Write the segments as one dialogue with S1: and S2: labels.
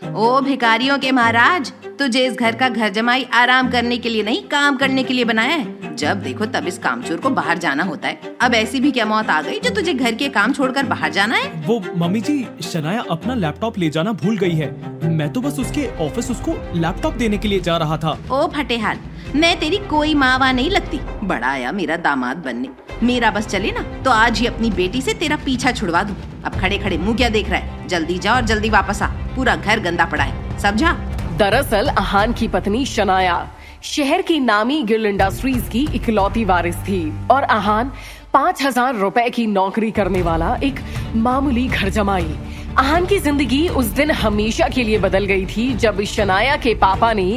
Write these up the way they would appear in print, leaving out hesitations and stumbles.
S1: ओ भिखारियों के महाराज, तुझे इस घर का घर जमाई आराम करने के लिए नहीं, काम करने के लिए बनाया है। जब देखो तब इस कामचोर को बाहर जाना होता है। अब ऐसी भी क्या मौत आ गई जो तुझे घर के काम छोड़कर बाहर जाना है?
S2: वो मम्मी जी, शनाया अपना लैपटॉप ले जाना भूल गई है। मैं तो बस उसके ऑफिस उसको लैपटॉप देने के लिए जा रहा था।
S1: ओ फटेहाल, मैं तेरी कोई माँ वहाँ नहीं लगती। बड़ा आया मेरा दामाद बनने। मेरा बस चले ना तो आज ही अपनी बेटी से तेरा पीछा छुड़वा दूं। अब खड़े खड़े मुंह क्या देख रहा है? जल्दी जा और जल्दी वापस आ, पूरा घर गंदा पड़ा है, समझा?
S3: दरअसल अहान की पत्नी शनाया शहर की नामी गिल इंडस्ट्रीज की इकलौती वारिस थी और अहान 5,000 रुपए की नौकरी करने वाला एक मामूली घर जमाई। अहान की जिंदगी उस दिन हमेशा के लिए बदल गई थी जब शनाया के पापा ने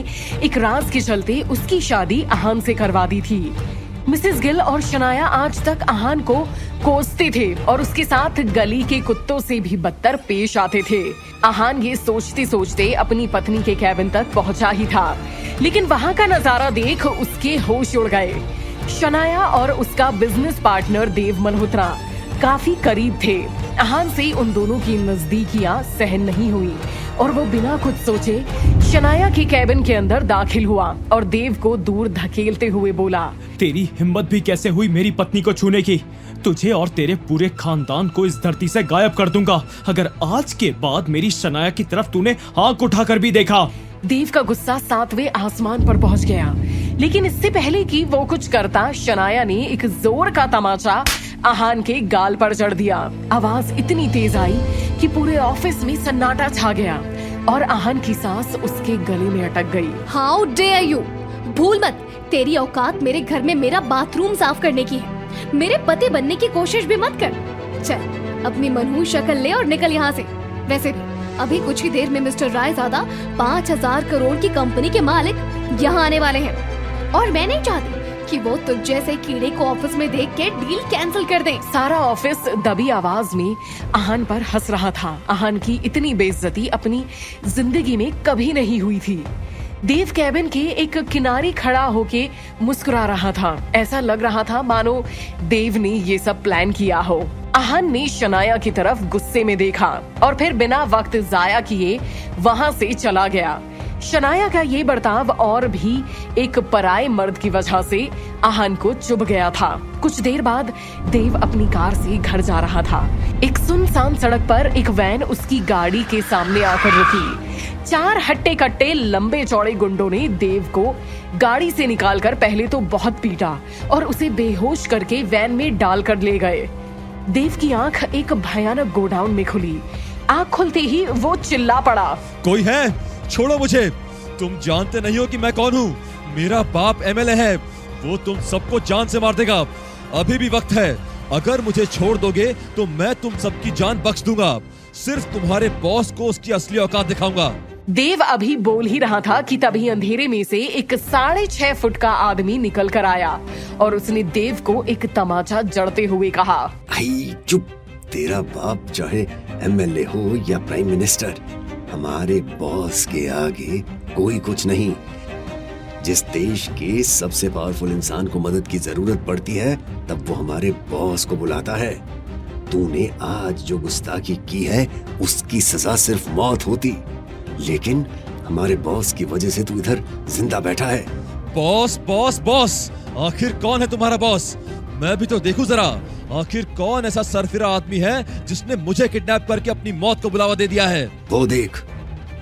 S3: एक राज के चलते उसकी शादी अहान से करवा दी थी। मिसेस गिल और शनाया आज तक अहान को कोसते थे और उसके साथ गली के कुत्तों से भी बदतर पेश आते थे। अहान ये सोचते सोचते अपनी पत्नी के कैबिन तक पहुंचा ही था, लेकिन वहां का नजारा देख उसके होश उड़ गए। शनाया और उसका बिजनेस पार्टनर देव मल्होत्रा काफी करीब थे। अहान से उन दोनों की नजदीकियां सहन नहीं हुई और वो बिना कुछ सोचे शनाया के कैबिन के अंदर दाखिल हुआ और देव को दूर धकेलते हुए बोला,
S2: तेरी हिम्मत भी कैसे हुई मेरी पत्नी को छूने की? तुझे और तेरे पूरे खानदान को इस धरती से गायब कर दूंगा अगर आज के बाद मेरी शनाया की तरफ तूने आंख उठाकर भी देखा।
S3: देव का गुस्सा 7वें आसमान पर पहुंच गया, लेकिन इससे पहले कि वो कुछ करता, शनाया ने एक जोर का तमाचा अहान के गाल पर जड़ दिया। आवाज इतनी तेज आई कि पूरे ऑफिस में सन्नाटा छा गया और अहान की सांस उसके गले में अटक गई।
S4: How dare you! भूल मत, तेरी औकात मेरे घर में मेरा बाथरूम साफ करने की है। मेरे पति बनने की कोशिश भी मत कर। चल अपनी मनहूस शक्ल ले और निकल यहाँ से। वैसे भी अभी कुछ ही देर में मिस्टर रायजादा 5,000 करोड़ की कंपनी के मालिक यहाँ आने वाले हैं और मैं नहीं चाहती कि वो तुझ जैसे कीड़े को ऑफिस में देख के डील कैंसिल कर दें।
S3: सारा ऑफिस दबी आवाज में अहान पर हंस रहा था। अहान की इतनी बेइज्जती अपनी जिंदगी में कभी नहीं हुई थी। देव कैबिन के एक किनारे खड़ा होके मुस्कुरा रहा था। ऐसा लग रहा था मानो देव ने ये सब प्लान किया हो। अहान ने शनाया की तरफ गुस्से में देखा और फिर बिना वक्त जाया किए वहां से चला गया। शनाया का ये बर्ताव और भी एक पराये मर्द की वजह से अहान को चुभ गया था। कुछ देर बाद देव अपनी कार से घर जा रहा था। एक सुनसान सड़क पर एक वैन उसकी गाड़ी के सामने आकर रुकी। 4 हट्टे कट्टे लंबे चौड़े गुंडों ने देव को गाड़ी से निकालकर पहले तो बहुत पीटा और उसे बेहोश करके वैन में डालकर ले गए। देव की आंख एक भयानक गोडाउन में खुली। आंख खुलते ही वो चिल्ला पड़ा,
S5: कोई है? छोड़ो मुझे, तुम जानते नहीं हो कि मैं कौन हूँ। मेरा बाप एमएलए है, वो तुम सबको जान से मार देगा। अभी भी वक्त है, अगर मुझे छोड़ दोगे तो मैं तुम सबकी जान बख्श दूंगा। सिर्फ तुम्हारे बॉस को उसकी असली औकात दिखाऊंगा।
S3: देव अभी बोल ही रहा था कि तभी अंधेरे में से एक 6.5 फुट का आदमी निकल कर आया और उसने देव को एक तमाचा जड़ते हुए कहा,
S6: आई चुप, तेरा बाप चाहे एमएलए हो या प्राइम मिनिस्टर, हमारे बॉस के आगे कोई कुछ नहीं। जिस देश के सबसे पावरफुल इंसान को मदद की जरूरत पड़ती है तब वो हमारे बॉस को बुलाता है। तूने आज जो गुस्ताखी की है उसकी सजा सिर्फ मौत होती, लेकिन हमारे बॉस की वजह से तू इधर जिंदा बैठा है।
S5: बॉस बॉस बॉस, आखिर कौन है तुम्हारा बॉस? मैं भी तो देखूं जरा, आखिर कौन ऐसा सरफिरा आदमी है जिसने मुझे किडनैप करके अपनी मौत को बुलावा दे दिया है।
S6: वो देख,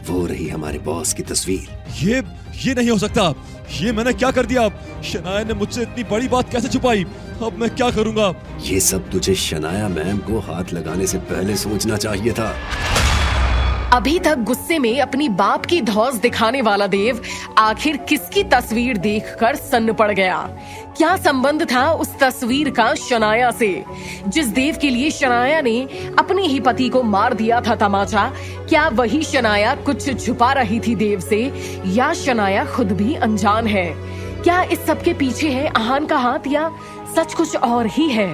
S6: वो रही हमारे बॉस की तस्वीर।
S5: ये नहीं हो सकता। ये मैंने क्या कर दिया? शनाया ने मुझसे इतनी बड़ी बात कैसे छुपाई? अब मैं क्या करूंगा?
S6: ये सब तुझे शनाया मैम को हाथ लगाने से पहले सोचना चाहिए था।
S3: अभी तक गुस्से में अपनी बाप की धौंस दिखाने वाला देव आखिर किसकी तस्वीर देखकर सन्न पड़ गया? क्या संबंध था उस तस्वीर का शनाया से? जिस देव के लिए शनाया ने अपने ही पति को मार दिया था तमाचा, क्या वही शनाया कुछ छुपा रही थी देव से या शनाया खुद भी अनजान है? क्या इस सब के पीछे है अहान का हाथ या सच कुछ और ही है?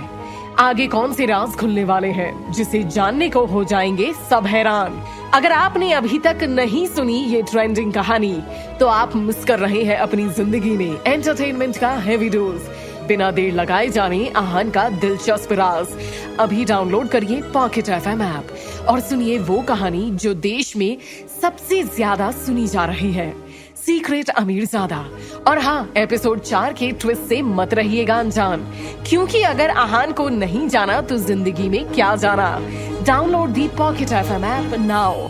S3: आगे कौन से राज खुलने वाले हैं जिसे जानने को हो जाएंगे सब हैरान। अगर आपने अभी तक नहीं सुनी ये ट्रेंडिंग कहानी तो आप मिस कर रहे हैं अपनी जिंदगी में एंटरटेनमेंट का हेवी डोज। बिना देर लगाए जाने अहान का दिलचस्प राज। अभी डाउनलोड करिए पॉकेट FM ऐप और सुनिए वो कहानी जो देश में सबसे ज्यादा सुनी जा रही है, सीक्रेट अमीरजादा। और हाँ, एपिसोड 4 के ट्विस्ट से मत रहिएगा अनजान, क्योंकि अगर आहान को नहीं जाना तो जिंदगी में क्या जाना। Download the pocket FM app now.